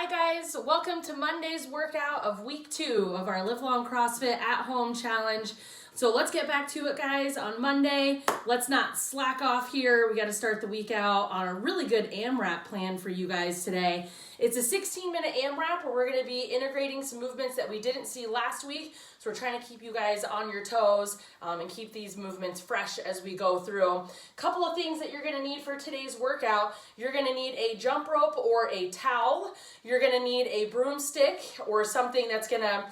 Hi guys, welcome to Monday's workout of week 2 of our Live Long CrossFit at Home Challenge. So let's get back to it, guys. On Monday, let's not slack off here. We got to start the week out on a really good AMRAP plan for you guys today. It's a 16-minute AMRAP where we're going to be integrating some movements that we didn't see last week. So we're trying to keep you guys on your toes and keep these movements fresh as we go through. A couple of things that you're going to need for today's workout. You're going to need a jump rope or a towel. You're going to need a broomstick or something that's going to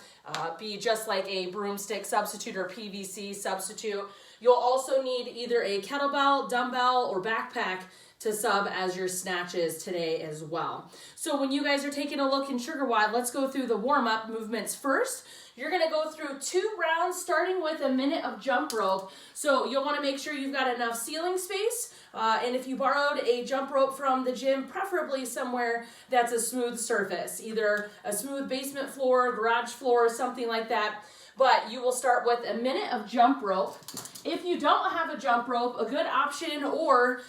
be just like a broomstick substitute or PVC substitute. You'll also need either a kettlebell, dumbbell, or backpack to sub as your snatches today as well. So when you guys are taking a look in Sugar Wad, let's go through the warm-up movements first. You're gonna go through 2 rounds starting with a minute of jump rope. So you'll wanna make sure you've got enough ceiling space. And if you borrowed a jump rope from the gym, preferably somewhere that's a smooth surface, either a smooth basement floor, garage floor, something like that. But you will start with a minute of jump rope. If you don't have a jump rope, a good option or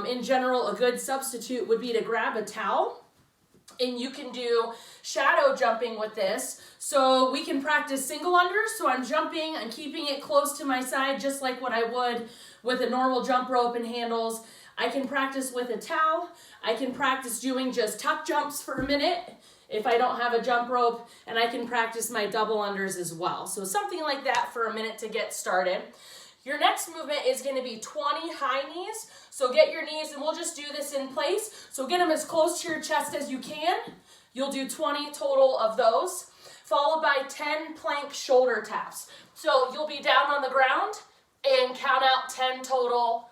in general a good substitute would be to grab a towel. And you can do shadow jumping with this. So we can practice single unders. So I'm jumping and keeping it close to my side just like what I would with a normal jump rope and handles. I can practice with a towel. I can practice doing just tuck jumps for a minute if I don't have a jump rope, and I can practice my double unders as well. So something like that for a minute to get started. Your next movement is going to be 20 high knees. So get your knees, and we'll just do this in place. So get them as close to your chest as you can. You'll do 20 total of those, followed by 10 plank shoulder taps. So you'll be down on the ground and count out 10 total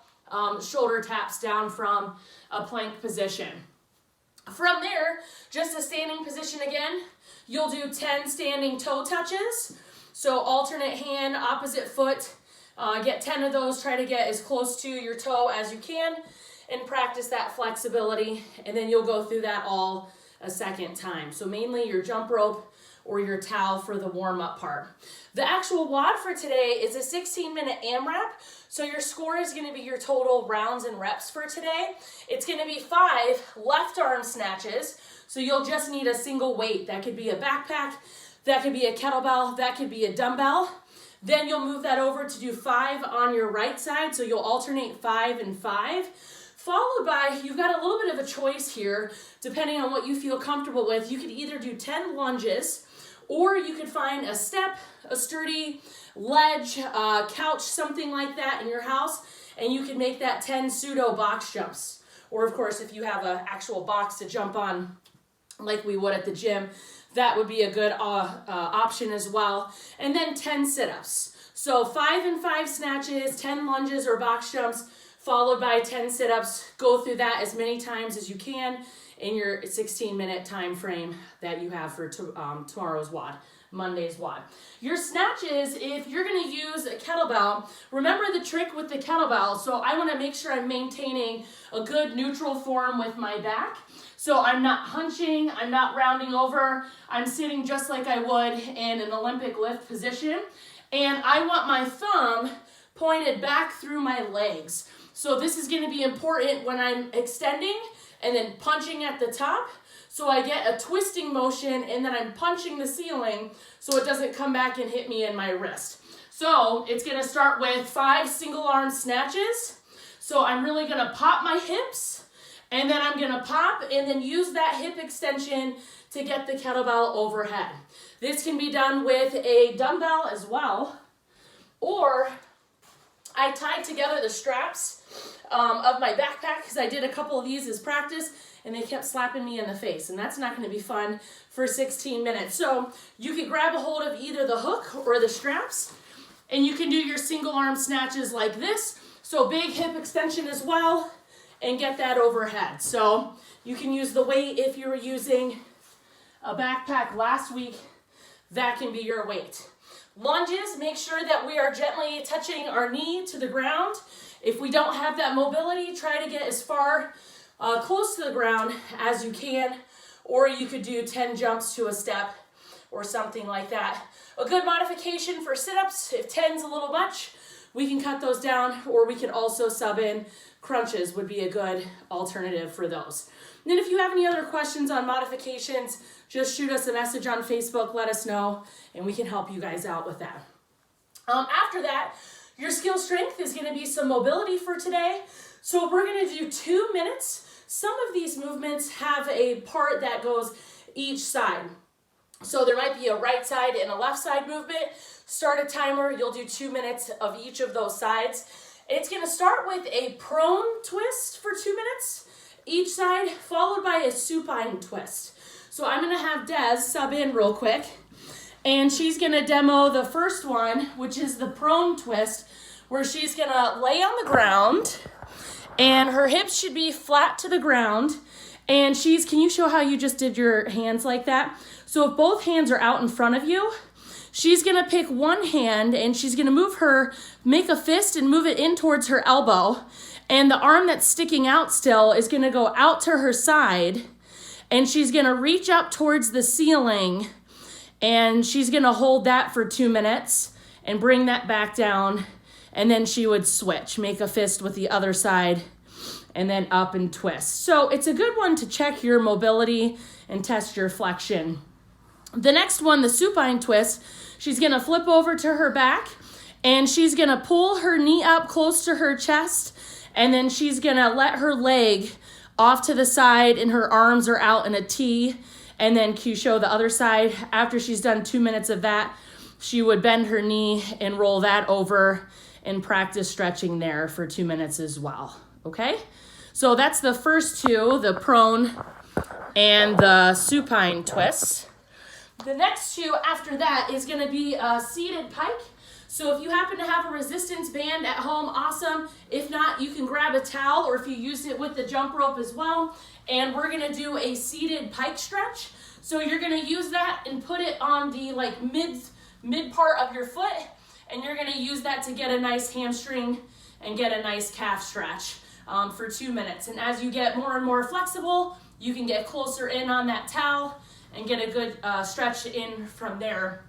shoulder taps down from a plank position. From there, just a standing position again, you'll do 10 standing toe touches. So alternate hand, opposite foot. Get 10 of those, try to get as close to your toe as you can and practice that flexibility, and then you'll go through that all a second time. So mainly your jump rope or your towel for the warm-up part. The actual WOD for today is a 16-minute AMRAP, so your score is going to be your total rounds and reps for today. It's going to be 5 left arm snatches, so you'll just need a single weight. That could be a backpack, that could be a kettlebell, that could be a dumbbell. Then you'll move that over to do 5 on your right side, so you'll alternate 5 and 5. Followed by, you've got a little bit of a choice here, depending on what you feel comfortable with. You could either do 10 lunges, or you could find a step, a sturdy ledge, couch, something like that in your house, and you can make that 10 pseudo box jumps. Or of course, if you have an actual box to jump on, like we would at the gym, that would be a good option as well. And then 10 sit-ups. So 5 and 5 snatches, 10 lunges or box jumps, followed by 10 sit-ups. Go through that as many times as you can in your 16-minute time frame that you have for tomorrow's WOD, Monday's WOD. Your snatches, if you're going to use a kettlebell, remember the trick with the kettlebell. So I want to make sure I'm maintaining a good neutral form with my back. So I'm not hunching, I'm not rounding over, I'm sitting just like I would in an Olympic lift position. And I want my thumb pointed back through my legs. So this is going to be important when I'm extending and then punching at the top. So I get a twisting motion and then I'm punching the ceiling so it doesn't come back and hit me in my wrist. So it's going to start with 5 single arm snatches. So I'm really going to pop my hips. And then I'm gonna pop and then use that hip extension to get the kettlebell overhead. This can be done with a dumbbell as well, or I tied together the straps of my backpack because I did a couple of these as practice and they kept slapping me in the face, and that's not gonna be fun for 16 minutes. So you can grab a hold of either the hook or the straps, and you can do your single arm snatches like this. So big hip extension as well, and get that overhead. So you can use the weight if you were using a backpack last week, that can be your weight. Lunges, make sure that we are gently touching our knee to the ground. If we don't have that mobility, try to get as far close to the ground as you can, or you could do 10 jumps to a step or something like that. A good modification for sit-ups, if 10's a little much, we can cut those down, or we can also sub in crunches would be a good alternative for those. And then if you have any other questions on modifications, just shoot us a message on Facebook, let us know, and we can help you guys out with that. After that, your skill strength is going to be some mobility for today. So we're going to do 2 minutes. Some of these movements have a part that goes each side. So there might be a right side and a left side movement. Start a timer. You'll do 2 minutes of each of those sides. It's going to start with a prone twist for 2 minutes each side, followed by a supine twist. So I'm going to have Des sub in real quick, and she's going to demo the first one, which is the prone twist, where she's going to lay on the ground, and her hips should be flat to the ground, and can you show how you just did your hands like that? So if both hands are out in front of you, she's going to pick one hand, and she's going to make a fist and move it in towards her elbow. And the arm that's sticking out still is going to go out to her side. And she's going to reach up towards the ceiling. And she's going to hold that for 2 minutes and bring that back down. And then she would switch, make a fist with the other side, and then up and twist. So it's a good one to check your mobility and test your flexion. The next one, the supine twist, she's going to flip over to her back, and she's going to pull her knee up close to her chest, and then she's going to let her leg off to the side, and her arms are out in a T, and then can you show the other side? After she's done 2 minutes of that, she would bend her knee and roll that over and practice stretching there for 2 minutes as well, okay? So that's the first two, the prone and the supine twists. The next two after that is going to be a seated pike. So if you happen to have a resistance band at home, awesome. If not, you can grab a towel, or if you used it with the jump rope as well. And we're going to do a seated pike stretch. So you're going to use that and put it on the mid part of your foot. And you're going to use that to get a nice hamstring and get a nice calf stretch for 2 minutes. And as you get more and more flexible, you can get closer in on that towel and get a good stretch in from there.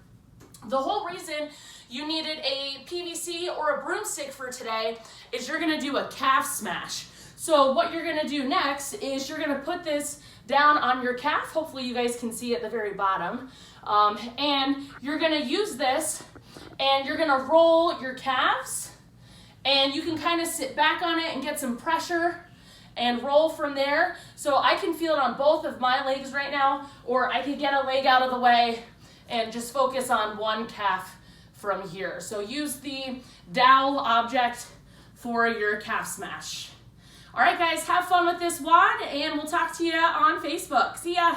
The whole reason you needed a PVC or a broomstick for today is you're gonna do a calf smash. So what you're gonna do next is you're gonna put this down on your calf. Hopefully you guys can see at the very bottom. And you're gonna use this and you're gonna roll your calves, and you can kind of sit back on it and get some pressure and roll from there. So I can feel it on both of my legs right now, or I could get a leg out of the way and just focus on one calf from here. So use the dowel object for your calf smash. All right, guys, have fun with this WOD, and we'll talk to you on Facebook. See ya.